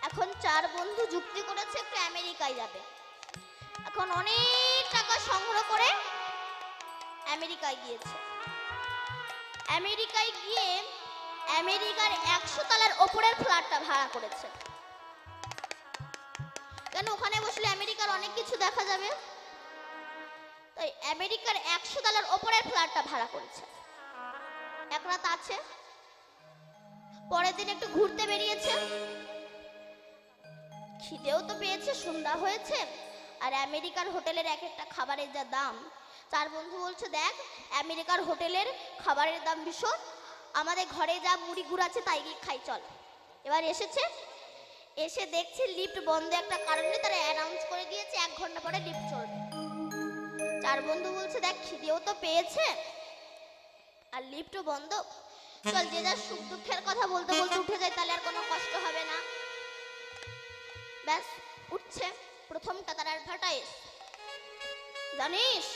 এখন চার বন্ধু যুক্তি করেছে একটু আমেরিকায় যাবে। এখন অনেক টাকা সংগ্রহ করে আমেরিকায় গিয়েছে। আমেরিকায় গিয়ে আমেরিকার 100 তলার ওপরের ফ্ল্যাটটা ভাড়া করেছে। কেন? ওখানে বসলে আমেরিকার অনেক কিছু দেখা যাবে, তাই আমেরিকার 100 তলার ওপরের ফ্ল্যাটটা ভাড়া করেছে। এক রাত আছে, পরের দিন একটু ঘুরতে বেরিয়েছে। খিদেও তো পেয়েছে, সন্ধ্যা হয়েছে, আর আমেরিকার হোটেলের এক একটা খাবারের যা দাম। চার বন্ধু বলছে, দেখ আমেরিকার হোটেলের খাবারের দাম ভীষণ, আমাদের ঘরে যা মুড়ি গুড় আছে তাই খাই চল। এবার এসেছে, এসে দেখছে লিফট বন্ধ একটা কারণে তারা অ্যানাউন্স করে দিয়েছে 1 ঘন্টা পরে লিফট চলবে। চার বন্ধু বলছে, দেখ খিদেও তো পেয়েছে আর লিফটও বন্ধ, চল যে যার সুখ দুঃখের কথা বলতে বলতে উঠে যায়, তাহলে আর কোনো কষ্ট হবে না। ব্যাস উঠছে, প্রথমটা তার অ্যাডভার্টাইজ। জানিস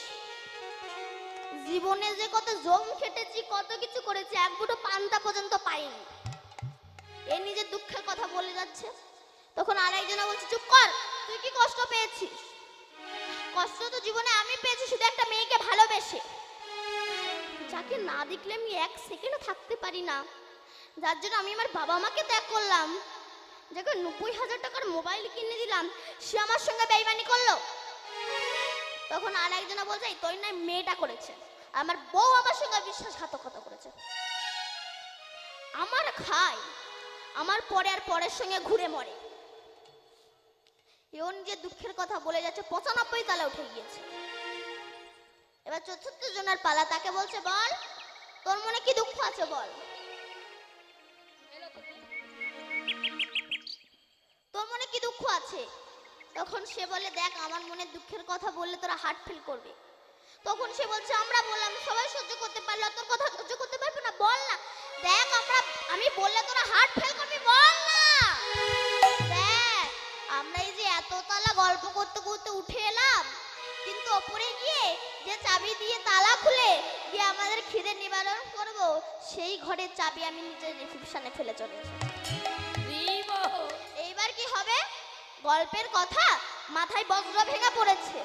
জীবনে যে কত জম খেটেছি, কত কিছু করেছি, এক মুঠো পান্তা পর্যন্ত পাইনি, এ নিজের দুঃখের কথা বলে যাচ্ছে। তখন আরেকজনা বলছে, চুপ কর, তুই কি কষ্ট পেয়েছিস? কষ্ট তো জীবনে আমি পেয়েছি, শুধু একটা মেয়েকে ভালোবেসে, যাকে না দেখলে আমি 1 সেকেন্ড থাকতে পারি না, যার জন্য আমি আমার বাবা মাকে ত্যাগ করলাম, যাকে 90,000 টাকার মোবাইল কিনে দিলাম, সে আমার সঙ্গে বেইমানি করলো। তখন আরেকজনা বলছে, তোর না মেয়েটা করেছে, আমার বউ আমার সঙ্গে বিশ্বাসঘাতকতা করেছে, আমার খায়, আমার পরে আর পরের সঙ্গে ঘুরে মরে। এও নিজের দুঃখের কথা বলে যাচ্ছে, 95 তলা উঠে গিয়েছে। এবার 74 জনের পালা, তাকে বলছে, বল তোর মনে কি দুঃখ আছে বল, তোর মনে কি দুঃখ আছে? তখন সে বলে, দেখ আমার মনে দুঃখের কথা বললে তোরা হার্ট ফিল করবে। তখন সে বলছে, আমরা বললাম সবাই সহ্য করতে পারলো, তোর কথা সহ্য করতে পারবে না, বল না। দেখ আমি বললে তোরা হার্ট ফেল করবি, বল না। দেখ আমরা এই যে এত তলা গল্প করতে করতে উঠে এলাম, কিন্তু ওপরে গিয়ে যে চাবি দিয়ে তালা খুলে গিয়ে আমাদের খিদে নিবারণ করব, সেই ঘরের চাবি আমি নিজের রিসেপশনে ফেলে চলে এসেছি। এইবার কি হবে? গল্পের কথা মাথায় বজ্র ভেঙে পড়েছে।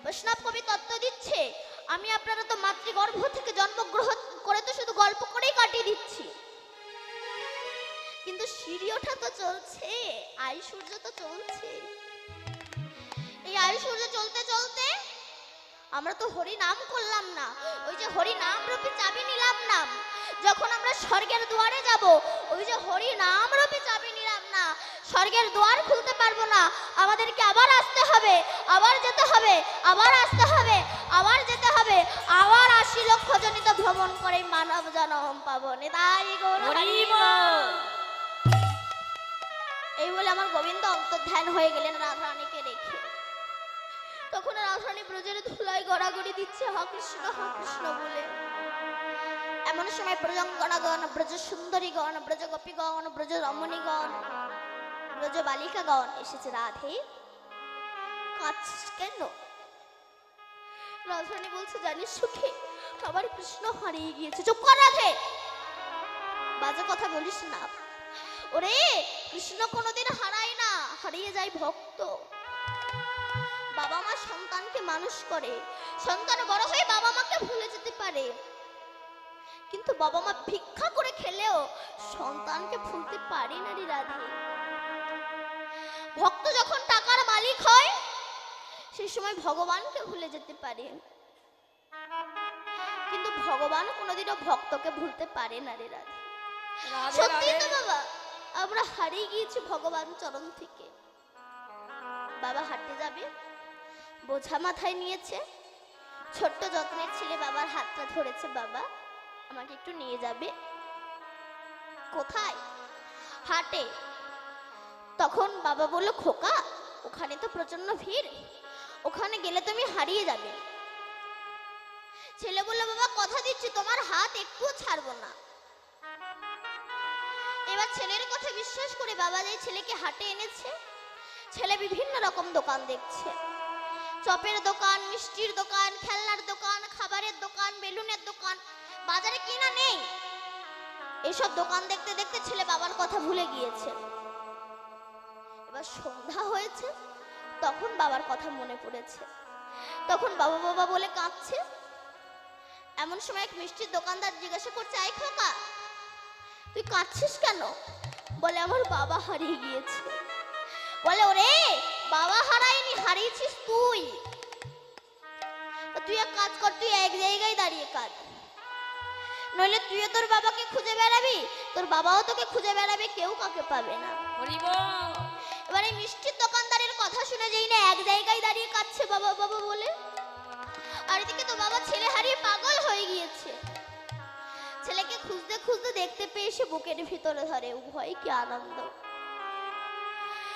বৈষ্ণব কবি তত্ত্ব দিচ্ছে, আমি আপনারা তো মাতৃগর্ভ থেকে জন্মগ্রহণ করে তো শুধু গল্প করেই কাটিয়ে দিচ্ছি, কিন্তু সিঁড়ি ওঠা তো চলছে, আয়ু সূর্য তো চলছে। এই আয়ু সূর্য চলতে চলতে আমরা তো হরি নাম করলাম না, ওই যে হরি নাম রূপী চাবি নিলাম না। যখন আমরা স্বর্গের দুয়ারে যাব, ওই যে হরি নাম রূপী চাবি নিলাম না, স্বর্গের দুয়ার খুলতে পারবো না, আমাদেরকে আবার আসতে হবে, আবার যেতে হবে, আবার আসতে হবে, আবার যেতে হবে, আবার 80 লক্ষ জনিত ভ্রমণ করে মানব জন্ম পাবো। তাই এই বলে আমার গোবিন্দ অন্তর্ধান হয়ে গেলেন রাধারানীকে রেখে। তখন রাধারানী ব্রজের ধুলায় গড়াগড়ি দিচ্ছে হা কৃষ্ণ বলে। এমন সময় ব্রজঙ্গনাগণ, ব্রজ সুন্দরীগণ, ব্রজ গোপীগণ, ব্রজ রমণীগণ, ব্রজ বালিকাগণ এসেছে। রাধে কাঁদছিস কেন? রাধারানী বলছে, জানিস সুখে আমার কৃষ্ণ হারিয়ে গিয়েছে। চুপ কর রাধে, বাজে কথা বলিস না। ওরে কৃষ্ণ কোনোদিন হারায় না, হারিয়ে যায় ভক্ত। বাবা মা সন্তানকে মানুষ করে, সন্তান বড় হয়ে বাবা মাকে ভুলে যেতে পারে, কিন্তু বাবা মা ভিক্ষা করে খেলেও সন্তানকে ভুলতে পারে না রে রাধে। ভক্ত যখন টাকার মালিক হয়, সেই সময় ভগবানকে ভুলে যেতে পারে, কিন্তু ভগবান কোনোদিনও ভক্তকে ভুলতে পারে না রে রাধে। সত্যি তো বাবা, আমরা হারিয়ে গিয়েছি ভগবান চরণ থেকে। বাবা হাঁটতে যাবে, বোঝা মাথায় নিয়েছে, ছোট্ট যত্নের ছেলে বাবার হাতটা ধরেছে, বাবা আমাকে একটু নিয়ে যাবে। কোথায়? হাটে। তখন বাবা বলল, খোকা ওখানে তো প্রচন্ড ভিড়, ওখানে গেলে তুমি হারিয়ে যাবে। ছেলে বলল, বাবা কথা দিচ্ছি তোমার হাত একটুও ছাড়বো না। এবার ছেলের কথা বিশ্বাস করে বাবা যে ছেলেকে হাটে এনেছে, ছেলে বিভিন্ন রকম দোকান দেখছে, চপের দোকান, মিষ্টির দোকান, খেলনার দোকান, খাবারের দোকান, বেলুনের দোকান, বাজারে কিনা নেই। এসব দোকান দেখতে দেখতে ছেলে বাবার কথা ভুলে গিয়েছে। এবার সন্ধ্যা হয়েছে, তখন বাবার কথা মনে পড়েছে। তখন বাবা বাবা বলে কাঁদছে। এমন সময় এক মিষ্টির দোকানদার জিজ্ঞাসা করছে, আই খোকা, তুই কাঁদছিস কেন? বলে, আমার বাবা হারিয়ে গিয়েছে। বলে, ওরে বাবা হারায়নি, হারিয়েছিস তুই। তুই এক কাজ কর, তুই এক জায়গায় দাঁড়িয়ে কাঁদ, নইলে তুইও তোর বাবাকে খুঁজে বেড়াবি, তোর বাবাও তোকে খুঁজে বেড়াবে, কেউ কাকে পাবে না। এবার এই মিষ্টির দোকানদারের কথা শুনে যেই না এক জায়গায় দাঁড়িয়ে কাঁদছে বাবা বাবা বলে, আর এদিকে তো বাবা ছেলে হারিয়ে পাগল হয়ে গিয়েছে। ছেলেকে খুঁজতে খুঁজতে দেখতে পেয়ে সে বুকের ভিতরে ধরে। উভয় কি আনন্দ!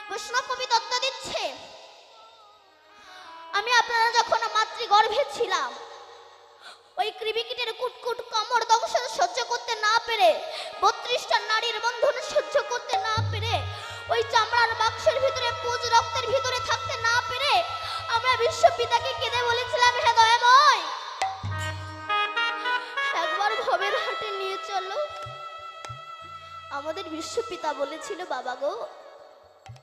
বৈষ্ণব কবি তত্ত্ব দিচ্ছে, আমি আপনারা যখন মাতৃগর্ভে ছিলাম, ওই কৃমিকীটের কুটকুট কামড় দংশন সহ্য করতে না পেরে, 32টা নারীর বন্ধন সহ্য করতে না পেরে, ওই চামড়ার বাক্সের ভিতরে পুজ রক্তের ভিতরে থাকতে না পেরে আমরা বিশ্বপিতাকে কেঁদে বলেছিলাম, হে দয়াময়, একবার ভবের হাটে নিয়ে চলো। আমাদের বিশ্বপিতা বলেছিল, বাবা গো,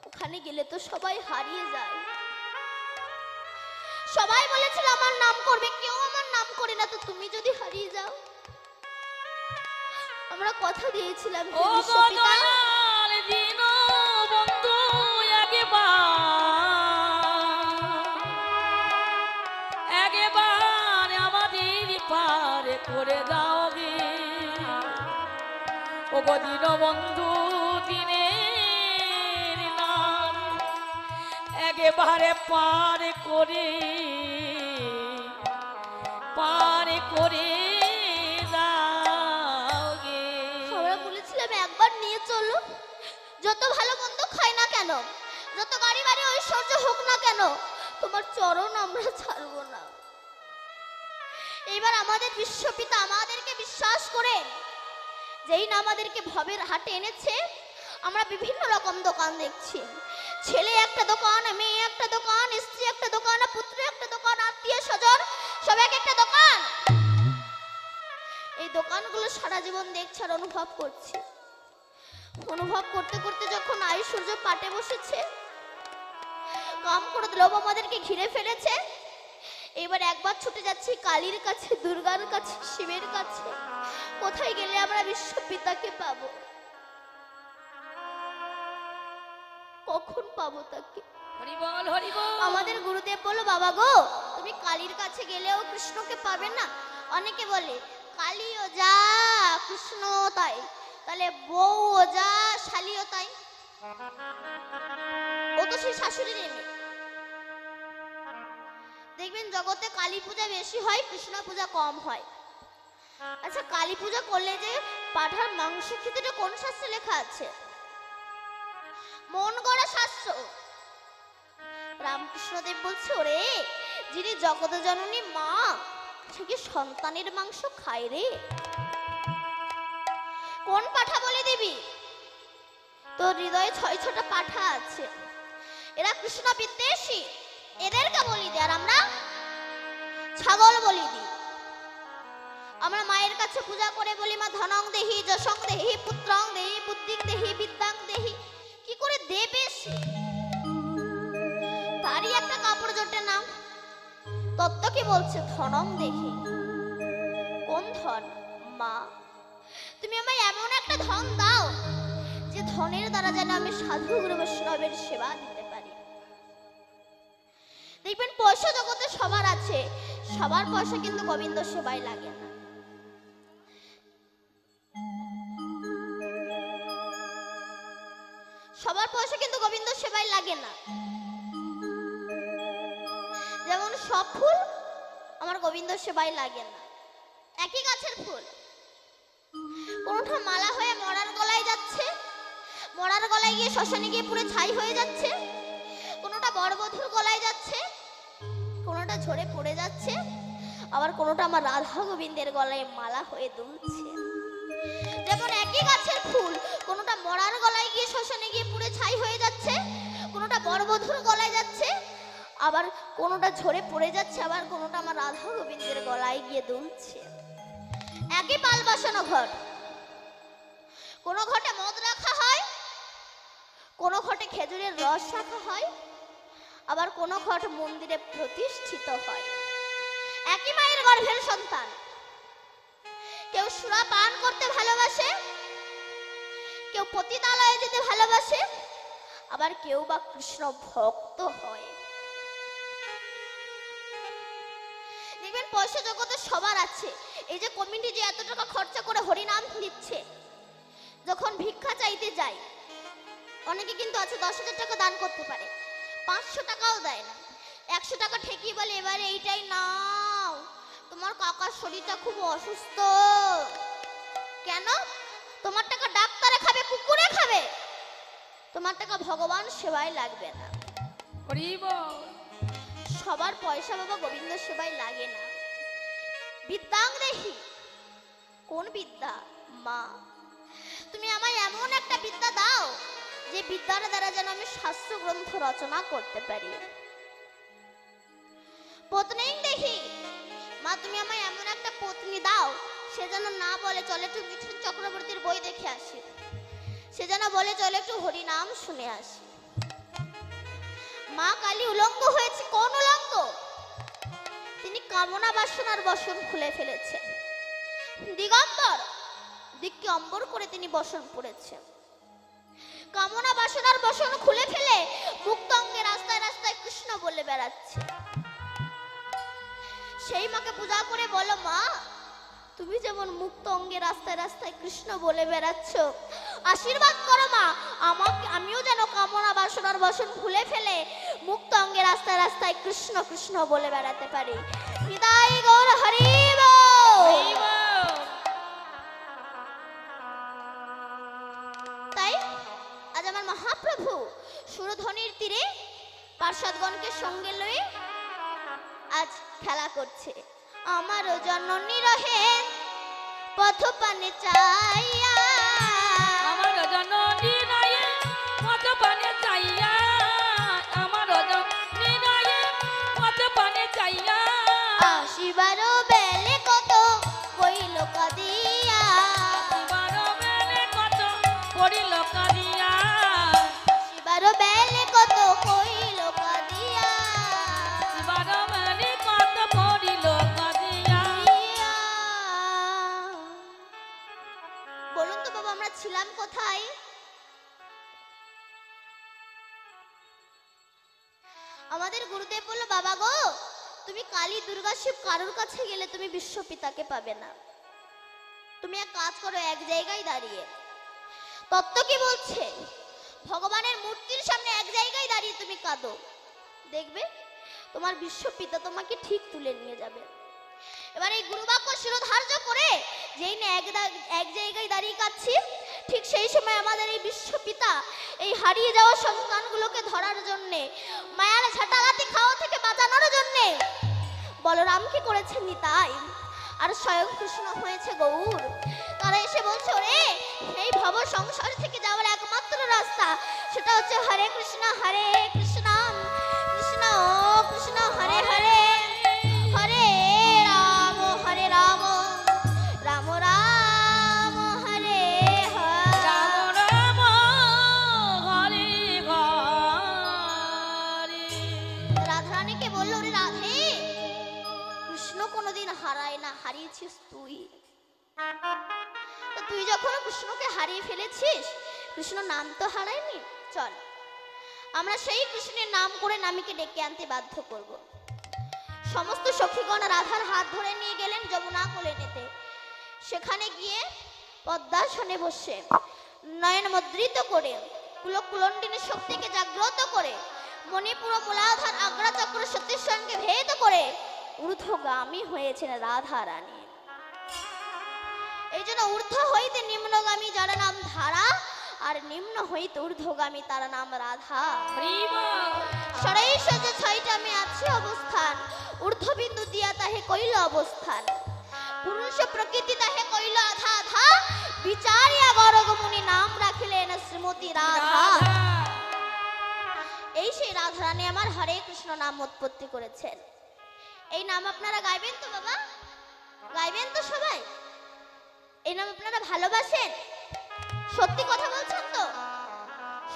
ওখানে গেলে তো সবাই হারিয়ে যায়। সবাই বলেছিল আমার নাম করবে, কেউ আমার নাম করে না, তো তুমি যদি হারিয়ে যাও। আমরা কথা দিয়েছিলাম, হে বিশ্বপিতা, একবার আমাদের পারে করে দাও গে, ও গো দীনবন্ধু, দিনের নাম একেবারে পার করে দাও গে। আমরা বলেছিলাম একবার নিয়ে চলো, যত ভালো মন্দ খাই না কেন, যত গাড়ি বাড়ি ঐশ্বর্য হোক না কেন, তোমার চরণ আমরা ছাড়বো না। এবার আমাদের বিশ্বপিতা আমাদেরকে বিশ্বাস করে যেই না আমাদেরকে ভবের হাটে এনেছে, আমরা বিভিন্ন রকম দোকান দেখছি। ছেলে একটা দোকান, মেয়ে একটা দোকান, স্ত্রী একটা দোকান, পুত্র একটা দোকান, আত্মীয় স্বজন সব এক একটা দোকান। এই দোকানগুলো সারা জীবন দেখছি আর অনুভব করছি। অনুভব করতে করতে যখন আয়ুসূর্য পাটে বসেছে, কাম করে লোভ আমাদেরকে ঘিরে ফেলেছে, এবার একবার ছুটে যাচ্ছি কালীর কাছে, দুর্গার কাছে, শিবের কাছে। কোথায় গেলে আমরা বিশ্বপিতাকে পাবো? কখন পাবো তাকে? হরিবল হরিবল। আমাদের গুরুদেব বলল, বাবা গো, তুমি কালীর কাছে গেলেও কৃষ্ণকে পাবে না। অনেকে বলে কালীও যা কৃষ্ণও তাই, তাহলে বউও যা শালীও তাই। ও তো সেই শাশুড়ির মেয়ে। দেখবেন জগতে কালী পূজা বেশি হয়, কৃষ্ণ পূজা কম হয়। আচ্ছা, কালী পূজা করলে যে পাঠার মাংস খেতে কোন শাস্ত্রে লেখা আছে? মন গড়া শাস্ত্র। রামকৃষ্ণদেব বলছে, ওরে যিনি জগত জননী মা, সে কি সন্তানের মাংস খায় রে? কোন পাঠা বলে দিবি? তোর হৃদয়ে 6-6টা পাঠা আছে, এরা কৃষ্ণ বিদ্বেষী, এদেরকে বলি দিই। আর আমরা ছাগল বলি দিই। আমরা মায়ের কাছে পূজা করে বলি, মা ধনং দেহি, যশং দেহি, পুত্রং দেহি, বুদ্ধিং দেহি, বিদ্যাং দেহি। কি করে দেবে সে? তারই একটা কাপড় জোটে নাম। তত্ত্ব কি বলছে? ধনং দেহি। কোন ধন? মা। তুমি আমায় এমন একটা ধন দাও যে ধনের দ্বারা যেন আমি সাধু গুরু বৈষ্ণবের সেবা দিতে পারি। দেখবেন পয়সা জগতে সবার আছে, সবার পয়সা কিন্তু গোবিন্দ সেবায় লাগে না। সবার পয়সা কিন্তু গোবিন্দ সেবায় লাগে না। যেমন সব ফুল আমার গোবিন্দ সেবায় লাগে না। একই গাছের ফুল, কোনটা মালা হয়ে মরার গলায় যাচ্ছে, মরার গলায় গিয়ে শ্মশানে গিয়ে পুরো ছাই হয়ে যাচ্ছে, কোনটা বরবধূর গলায় যাচ্ছে, কোনটা ঝরে পড়ে যাচ্ছে, আবার কোনটা আমার রাধা গোবিন্দের গলায় মালা হয়ে দুলছে। যেমন একই গাছের ফুল, কোনটা মরার গলায় গিয়ে শ্মশানে গিয়ে পুরো ছাই হয়ে যাচ্ছে, কোনটা বরবধূর গলায় যাচ্ছে, আবার কোনটা ঝরে পড়ে যাচ্ছে, আবার কোনটা আমার রাধা গোবিন্দের গলায় গিয়ে দুলছে। একই পাল বসানো ঘট, কোন ঘটে মদ রাখা হয়, কোনো ঘটে খেজুরের রস রাখা হয়, আবার কোনো ঘট মন্দিরে প্রতিষ্ঠিত হয়। একই মায়ের গর্ভের সন্তান। কেউ সুরা পান করতে ভালোবাসে, কেউ পতিতালয়ে যেতে ভালোবাসে, আবার কেউ বা কৃষ্ণ ভক্ত হয়। দেখবেন পয়সা জগতে সবার আছে। এই যে কমিটি যে এত টাকা খরচা করে হরিনাম দিচ্ছে, যখন ভিক্ষা চাইতে যায় অনেকে কিন্তু আছে 10,000 টাকা দান করতে পারে, 500 টাকাও দেয় না, 100 টাকা ঠেকিয়ে বলে এবারে এইটাই নাও, তোমার কাকার শরীরটা খুব অসুস্থ। কেন? তোমার টাকা ডাক্তারে খাবে, কুকুরে খাবে, তোমার টাকা ভগবান সেবায় লাগবে না। সবার পয়সা বাবা গোবিন্দ সেবায় লাগে না। বিদ্যাং দেহি, কোন বিদ্যা? মা, তুমি আমায় এমন একটা বিদ্যা দাও যে বিদ্যার দ্বারা যেন আমি শাস্ত্র গ্রন্থ রচনা করতে পারি। পত্নীং দেহি, মা তুমি আমায় এমন একটা পত্নী দাও সে যেন না বলে চলে একটু মিঠুন চক্রবর্তীর বই দেখে আসি, সে যেন বলে চলে একটু হরিনাম শুনে আসি। মা কালী উলঙ্গ হয়েছে। কোন উলঙ্গ? তিনি কামনা বাসনার বসন খুলে ফেলেছেন। দিগম্বর, দিককে অম্বর করে তিনি বসন পড়েছেন। কামনা বাসনার বসন খুলে ফেলে মুক্ত অঙ্গে রাস্তায় রাস্তায় কৃষ্ণ বলে বেড়াচ্ছে। সেই মাকে পূজা করে বলো, মা তুমি যেমন মুক্ত অঙ্গে রাস্তায় রাস্তায় কৃষ্ণ বলে বেড়াচ্ছ, আশীর্বাদ করো মা আমাকে, আমিও যেন কামনা বাসনার বসন খুলে ফেলে মুক্ত অঙ্গে রাস্তায় রাস্তায় কৃষ্ণ কৃষ্ণ বলে বেড়াতে পারি। নিতাই গৌর হরি বল। তাই আজ আমার মহাপ্রভু সুরধ্বনির তীরে পার্ষদগণকে সঙ্গে লয়ে আজ খেলা করছে। আমারও জননী রহে পথ পানে চাইয়া, আমারও জননী রহে পথ পানে চাইয়া, আমারও জননী রহে পথ পানে চাইয়া, আসিবারও বেলে কত কইল কাদিয়া, আসিবারও বেলে কত পড়িল কাদিয়া, আসিবারও বেলে কত কইল কাদিয়া, আসিবারও বেলে কত পড়িল কাদিয়া। বলুন তো বাবা আমরা ছিলাম কোথায়? আমাদের গুরুদেব বলল, বাবা গো তুমি কালী দুর্গা শিব কারোর কাছে গেলে তুমি বিশ্বপিতাকে পাবে না, তুমি এক কাজ করো এক জায়গায় দাঁড়িয়ে। তত্ত্ব কি বলছে? ভগবানের মূর্তির সামনে এক জায়গায় দাঁড়িয়ে তুমি কাঁদো, দেখবে তোমার বিশ্বপিতা তোমাকে ঠিক তুলে নিয়ে যাবে। এবার এই গুরুবাক্য শিরোধার্য করে যেই না এক জায়গায় দাঁড়িয়ে কাঁদছি, ঠিক সেই সময় আমাদের এই বিশ্বপিতা এই হারিয়ে যাওয়া সন্তানগুলোকে ধরার জন্যে, মায়ার ঝাঁটাঘাতি খাওয়া থেকে বাঁচানোর জন্যে বলরামকে করেছেন নিতাই, আর স্বয়ং কৃষ্ণ হয়েছে গৌর। তারা এসে বলছে, ওরে এই ভব সংসার থেকে যাওয়ার একমাত্র রাস্তা সেটা হচ্ছে হরে কৃষ্ণ কৃষ্ণ কৃষ্ণ হরে হরে, হরে রাম রাম রাম হরে হরে। রাম রাম হরে হরে। রাধারানীকে বললো, ওরে রাধে কৃষ্ণ কোনোদিন হারায় না, হারিয়েছিস তুই। তো তুই যখন কৃষ্ণকে হারিয়ে ফেলেছিস, কৃষ্ণ নাম তো হারায়নি, চল আমরা সেই কৃষ্ণের নাম করে নামীকে ডেকে আনতে বাধ্য করব। সমস্ত সখীগণ রাধার হাত ধরে নিয়ে গেলেন যমুনা কোলেনেতে। সেখানে গিয়ে পদ্মাসনে বসে নয়ন মুদ্রিত করে কুলকুলণ্ডিনী শক্তিকে জাগ্রত করে মণিপুর মূলাধার আগ্রা চক্র সতীশ্বরকে ভেদ করে ঊর্ধ্বগামী হয়েছেন রাধা রানী। এই জন্য ঊর্ধ্ব হইতে নিম্নগামী যারা নাম ধারা, আর নিম্ন হইতে ঊর্ধ্বগামী তার নাম রাধা। সরাই সজে ছয়টা আমি আছি অবস্থান, ঊর্ধ্ববিন্দু দিয়া তাহে কইল অবস্থান, পুরুষ প্রকৃতি তাহে কইল আধা আধা, বিচারিয়া গরগ মুনি নাম রাখিলেন শ্রীমতী রাধা। এই সেই রাধা রানী আমার হরে কৃষ্ণ নাম উৎপত্তি করেছেন। এই নাম আপনারা গাইবেন তো বাবা? গাইবেন তো সবাই? এই নাম আপনারা ভালোবাসেন? সত্যি কথা বলছেন তো?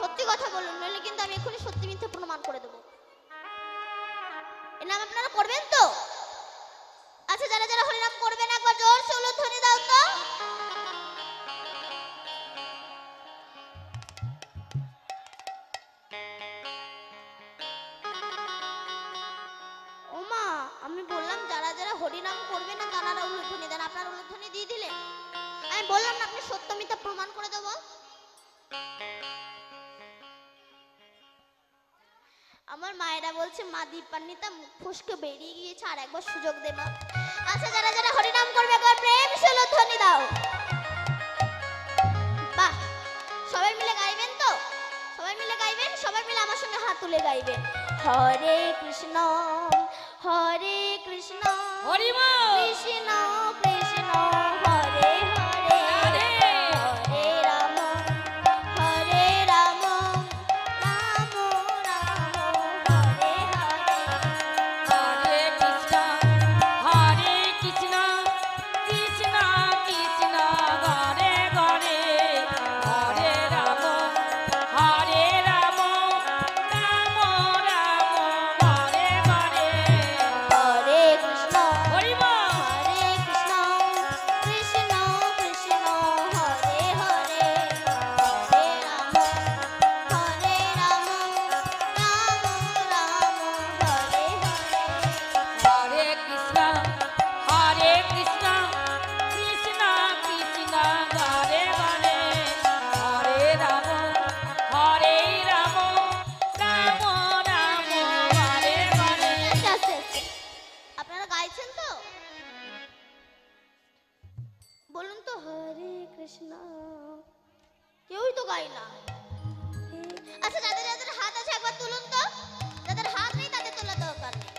সত্যি কথা বলুন, নইলে কিন্তু আমি এক্ষুনি সত্যি মিথ্যে প্রমাণ করে দেবো। এর নাম আপনারা করবেন তো? আচ্ছা, যারা যারা হরিনাম করবেন একবার জোর সে উলুধ্বনি দাও তো। ওমা, আমি বললাম যারা যারা হরিনাম করবেন না তারা উলুধ্বনি দেন, আপনারা উলুধ্বনি দিয়ে দিলেন। আমি বললাম না আপনি সত্য মিথ্যা প্রমাণ করে দেবো। আমার মায়েরা বলছে মা দীপান্বিতা মুখ ফসকে বেরিয়ে গিয়েছে, আর একবার সুযোগ দে মা। আচ্ছা, যারা যারা হরিনাম করবে একবার প্রেম সে উলুধ্বনি দাও। বাহ, সবাই মিলে গাইবেন তো? সবাই মিলে গাইবেন, সবাই মিলে আমার সঙ্গে হাত তুলে গাইবেন। হরে কৃষ্ণ হরে কৃষ্ণ হরি বল। কৃষ্ণ কৃষ্ণ হরে হরে রাধে। হরে রাম হরে রাম রাম রাম হরে হরে। হরে কৃষ্ণ হরে কৃষ্ণ কৃষ্ণ কৃষ্ণ হরে হরে হরে রাম হরে রাম রাম রাম হরে হরে। হরে কৃষ্ণ হরি বল। হরে কৃষ্ণ কৃষ্ণ কৃষ্ণ হরে হরে হরে রাম হরে রাম রাম রাম হরে হরে। হরে কৃষ্ণ হরে কৃষ্ণ কৃষ্ণ কৃষ্ণ হরে হরে হরে রাম হরে রাম রাম রাম হরে হরে। আস্তে আস্তে আস্তে। আপনারা গাইছেন তো? বলুন তো হরে কৃষ্ণ। কেউই তো গায় না। আচ্ছা, যাদের যাদের হাত আছে একবার তুলুন তো। যাদের হাত নেই তাদের তোলা দরকার নেই।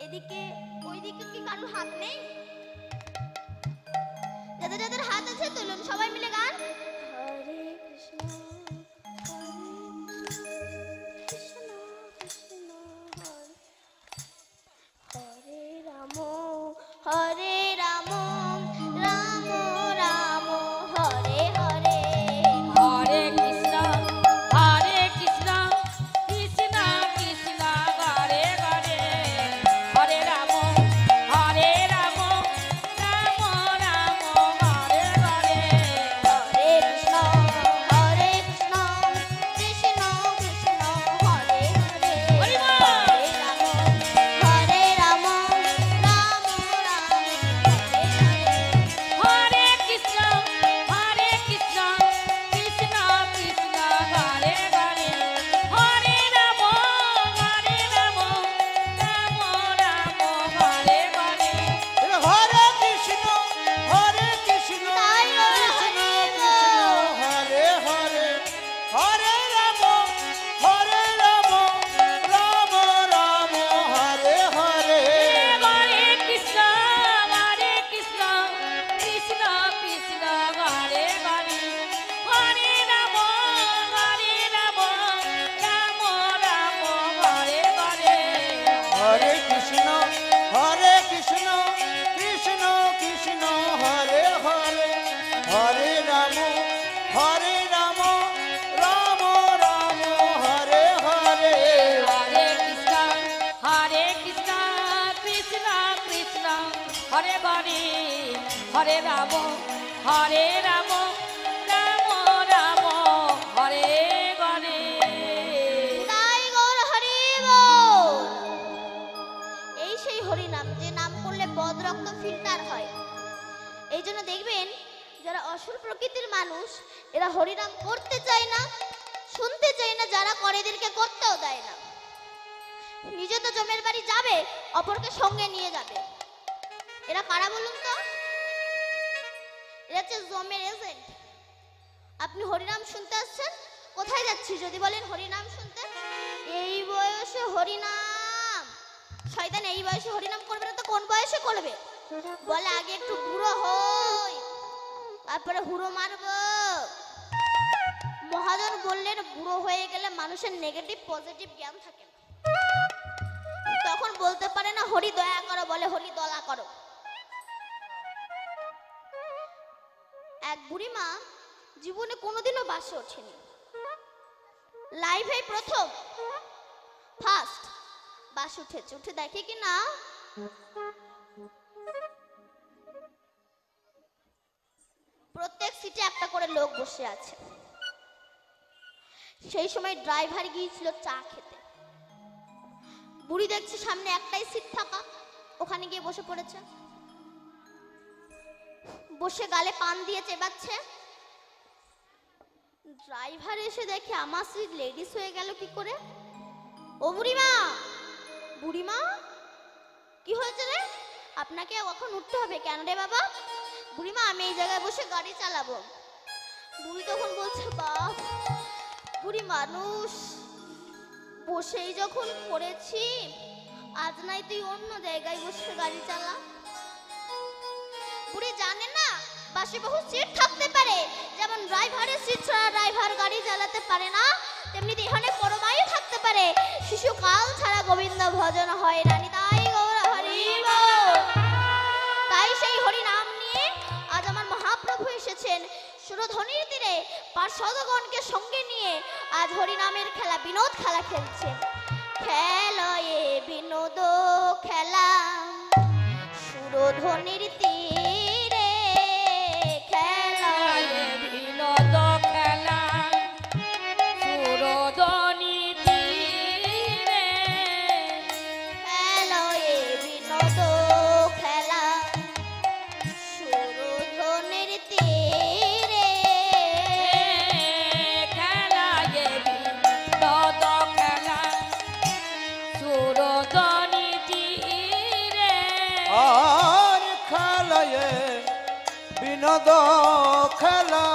এদিকে ওইদিকে কি কারোর হাত নেই? যাদের যাদের হাত আছে তুলুন, সবাই মিলে গান। হরে কৃষ্ণ কৃষ্ণ কৃষ্ণ হরে রাম হরে রাম রাম রাম হরে হরে। হরে কৃষ্ণ হরে কৃষ্ণ কৃষ্ণ কৃষ্ণ হরে হরে হরে রাম হরে রাম রাম রাম হরে হরে। হরে কৃষ্ণ হরে কৃষ্ণ কৃষ্ণ কৃষ্ণ হরে হরে হরি বল। হরে রাম রাম রাম হরে হরে। হরে কৃষ্ণ হরে কৃষ্ণ কৃষ্ণ কৃষ্ণ হরে হরে হরে রাম রাম রাম হরে হরে। হরে কৃষ্ণ কৃষ্ণ তাই বলো, কৃষ্ণ হরি কৃষ্ণ বল। হরে হরে হরে রাম রাম রাম হরে হরে। হরে কৃষ্ণ কৃষ্ণ কৃষ্ণ হরে হরে হরে রাম রাম রাম হরে হরে। হরে কৃষ্ণ কৃষ্ণ কৃষ্ণ কৃষ্ণ হরে হরে হরে রাম রাম রাম হরে হরে। হরে কৃষ্ণ কৃষ্ণ কৃষ্ণ হরে হরে হরে রাম রাম রাম হরে হরে। তাই গৌর হরি বল। এই সেই হরি নাম, যে নাম করলে বদ রক্ত ফিল্টার হয়। এই জন্য দেখবেন যারা অসুর প্রকৃতির মানুষ এরা হরিনাম করতে চায় না, শুনতে চায় না, যারা করে এদেরকে করতেও দেয় না। নিজে তো জমের বাড়ি যাবে, অপরকে সঙ্গে নিয়ে যাবে। এরা কারা বলুন তো? এরা হচ্ছে জমের এজেন্ট। আপনি হরিনাম শুনতে আসছেন, কোথায় যাচ্ছি যদি বলেন হরিনাম শুনতে, এই বয়সে হরিনাম, শয়তান এই বয়সে হরিনাম করবে না তো কোন বয়সে করবে? বলে আগে একটু বুড়ো হই, তারপরে হুড়ো মারবো। মহাজন বললেন বুড়ো হয়ে গেলে মানুষের নেগেটিভ পজিটিভ জ্ঞান থাকে না, তখন বলতে পারে না হরি দয়া করো, বলে হরি দলা করো। এক বুড়ি মা জীবনে কোনোদিনও বাসে ওঠেনি, লাইভে প্রথম ফার্স্ট বাস উঠেছে, উঠে দেখে কি না প্রত্যেক সিটে একটা করে লোক বসে আছে। সেই সময় ড্রাইভার গিয়েছিল চা খেতে। বুড়ি দেখছে সামনে একটাই সিট ফাঁকা, ওখানে গিয়ে বসে পড়েছে। বসে গালে পান দিয়ে চেবাচ্ছে। ড্রাইভার এসে দেখে আমার সিট লেডিস হয়ে গেল কি করে। ও বুড়িমা, বুড়িমা কি হয়েছে রে? আপনাকে এখন উঠতে হবে কেন রে বাবা? বুড়িমা আমি এই জায়গায় বসে গাড়ি চালাবো। বুড়ি তখন বলছে বাপ, বুড়ি মানুষ বসেই যখন পড়েছি, আজ নাই তুই অন্য জায়গায় বসে গাড়ি চালা। বুড়ি জানে না বাসে বহু সিট থাকতে পারে, যেমন ড্রাইভারের সিট ছাড়া ড্রাইভার গাড়ি চালাতে পারে না, তেমনি এখানে পরমায়ু থাকতে পারে। শিশুকাল ছাড়া গোবিন্দ ভজন হয় রানী, তাই গৌর হরি বল। তাই সেই হরি নাম নিয়ে আজ আমার মহাপ্রভু এসেছেন সুরধ্বনির তীরে, পার্শ্বদগণকে সঙ্গে নিয়ে আজ হরি নামের খেলা, বিনোদ খেলা খেলছে। খেলয়ে বিনোদ খেলা সুরধ্বনির তীরে, খেলয়ে বিনোদ খেলা সুরধ্বনি তীরে, খেলয়ে বিনোদ খেলা সুরধ্বনির তীরে, খেলায়ে বিনোদ খেলা সুরধ্বনি তীরে। আর খেলায় বিনোদ খেলা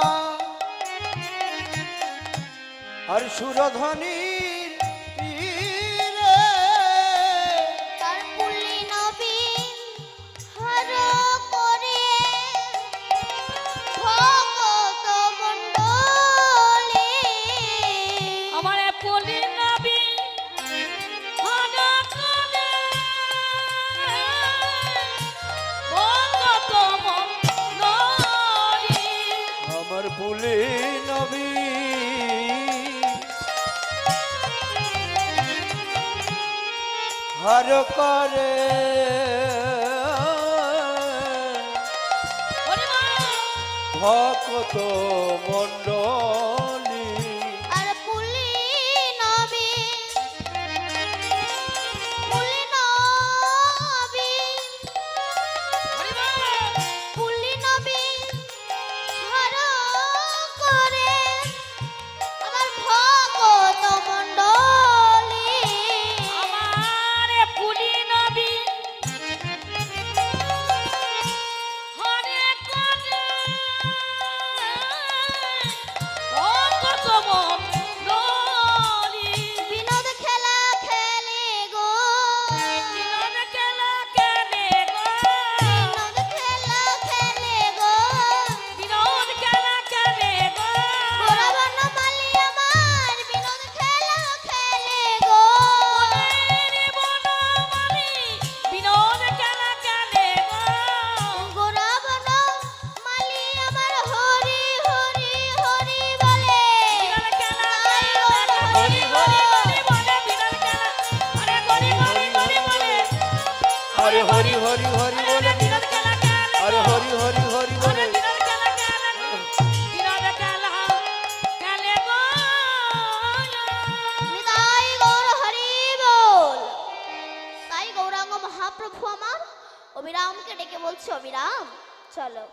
আর সুরধ্বনির তীরে, তার পুলি নবীন হর করে ভগত মণ্ডলী। আমার পলি নবী হর করে ভগত মণ্ডলী। আমার পুলি নবী হর করে ভক্ত মণ্ডলী। আর পুলি নবীন, পুলি নবীন, পুলি নবীন হর করে আমার ভগত মণ্ডলী। আমার পুলি নবী হরে করে ভগত মণ্ডলী। বিনোদ খেলা খেলে গো, বিনোদ খেলা খেলে গো, বিনোদ খেলা খেলে গো, বিনোদ খেলা খেলে গো, গোরাবর্ণ মালি আমার বিনোদ খেলা খেলে গো। রে বনমালী বিনোদ খেলা খেলে গো, গোরাবর্ণ মালি আমার হরি হরি হরি বলে। বিনোদ খেলা তাই খেলে ওর হরি হরি হরি বল। হরি বলে, বিনোদ খেলা আরে হরি হরি হরি বলে, আরে হরি হরি হরি বলে, বিনোদ খেলা খেলে আরে গো। হরি হরি হরি আরে বলে। বিনোদ খেলা খেলে গো, বিনোদ খেলা খেলে গো। নিতাই গৌর হরি বল। তাই গৌরাঙ্গ মহাপ্রভু আমার অবিরামকে ডেকে বলছে, অবিরাম চলো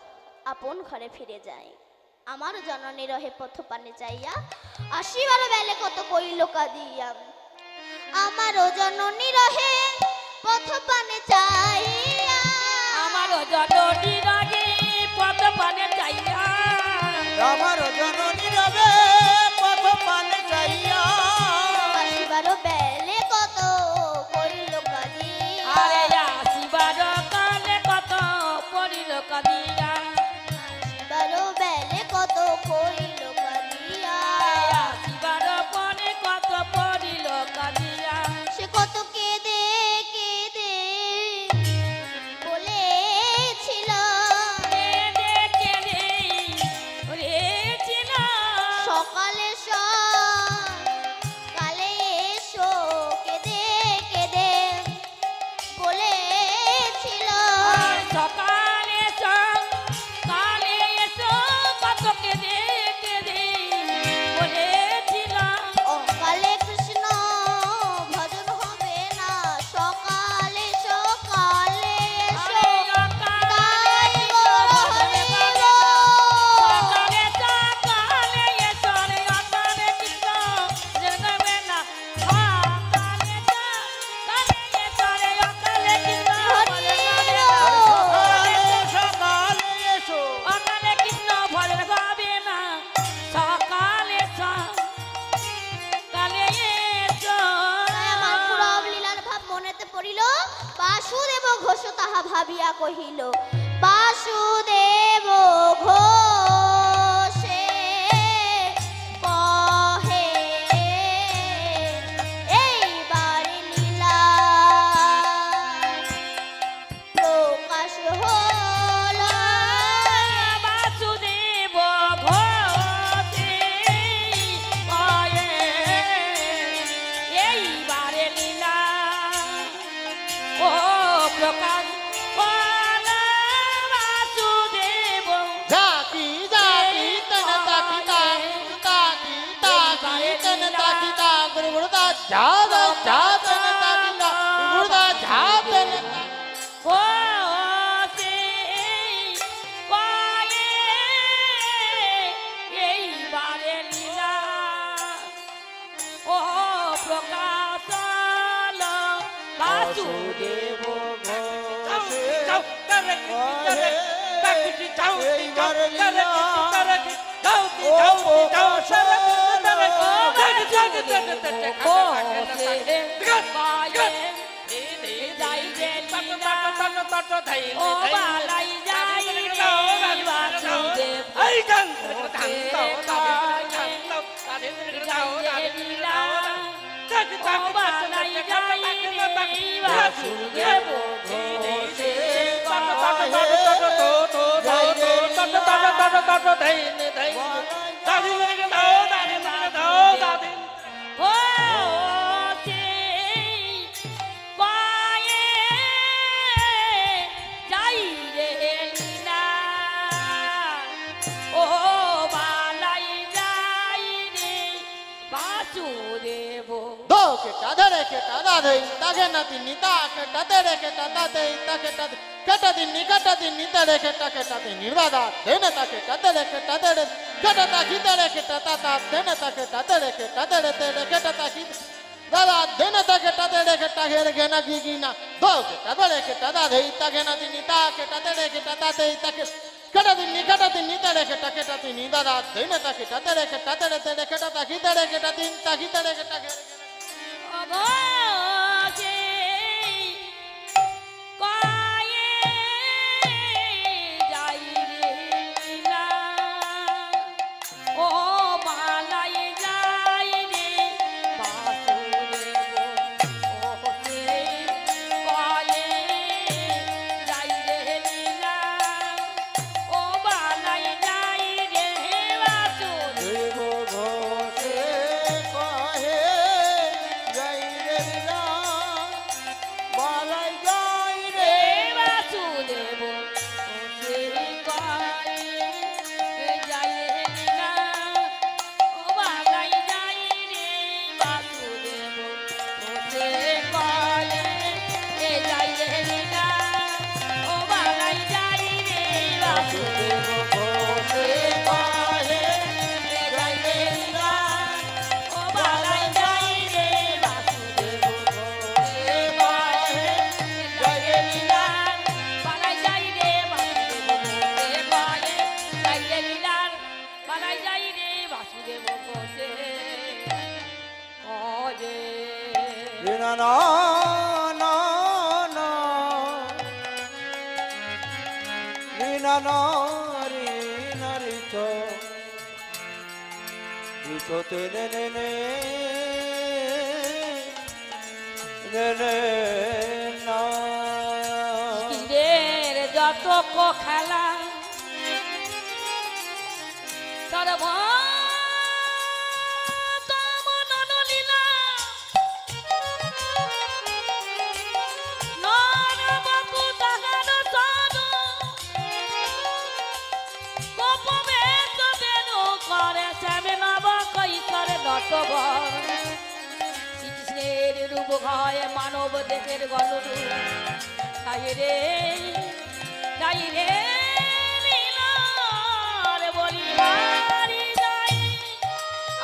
আপন ঘরে ফিরে যাই। আমার জননী রহে পথ পানে চাইয়া, আসিবার বেলে কত কইল কাঁদিয়া। আমার জননী রহে পথ পানে চাইয়া, আমার জননী রাগে পদ পানে চাইয়া, আমার জননী রবে পথ পানে যাইয়া, আসিবার বেলে কত কইল কাঁদিয়া। আরে আসিবার কালে কত পড়িল কাঁদিয়া, আসিবার বেলে কত কইল কাঁদিয়া। আসিবার পরে কত পড়িল কাঁদিয়া। সে কত কেঁদে কেঁদে বলেছিল, কেঁদে কেঁদে রে ছিল তাহা ভাবিয়া কহিল বাসুদেব ঘোষে কহে এইবার লীলা প্রকাশ হলো বাসুদেব ঘোষে কয়ে এইবারে লীলা ও প্রকাশ হলো বাসুদেব জাতি জাতি তন তাকি তাকি তাকি তন তাকি তা গুরুদা জাদ জাদ তন তাকি তা গুরুদা জাদ তন ঘোষে কয়ে এইবারে লীলা ও প্রকাশ হলো বাসুদেব ও বালাই যাই যত খেলা সর্ব শ্রীকৃষ্ণের রূপ হয় মানব দেহের গণরূপ তাই রে লীলার বলিহারি যাই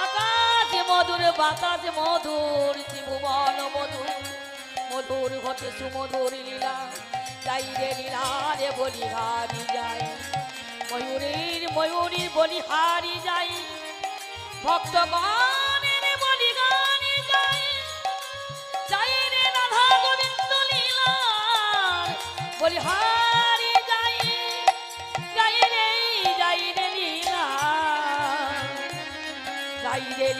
আকাশ মধুর বাতাস মধুর ত্রিভুবন মধুর মধুর ঘটে সুমধুর লীলা যাই রে লীলারে বলিহারি যাই ময়ূরীর বলিহারি যাই ভক্তগণের বলিগানে যাই রে রাধা গোবিন্দ লীলার বলিহারি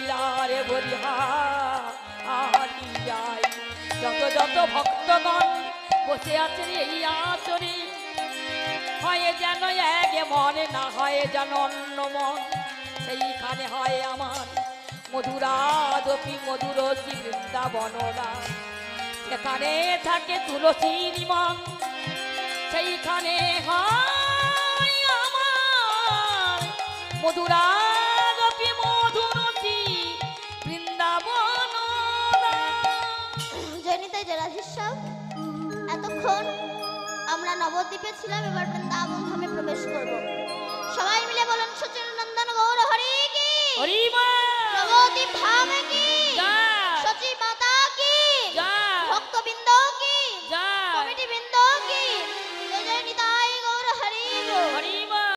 লীলারে বলিহা আলিয়াই যত যত ভক্তগণ বসে আছেন এই আসরে হয় যেন এক মন না হয় যেন অন্য মন সেইখানে হয় আমার মধুরাদপি মধুরসী বৃন্দাবনরা সেখানে থাকে তুলসীর মন সেইখানে হয় আমার মধুরাদপি মধুরসী বৃন্দাবনরা। জয়নিতাই জয় রাধেশ্যাম। এতক্ষণ আমরা নবদ্বীপে ছিলাম, এবার বৃন্দাবন ধামে প্রবেশ করব। সবাই মিলে বলুন সচিন নন্দন গৌর হরি কি হরি মা নবদ্বীপ ধামে কি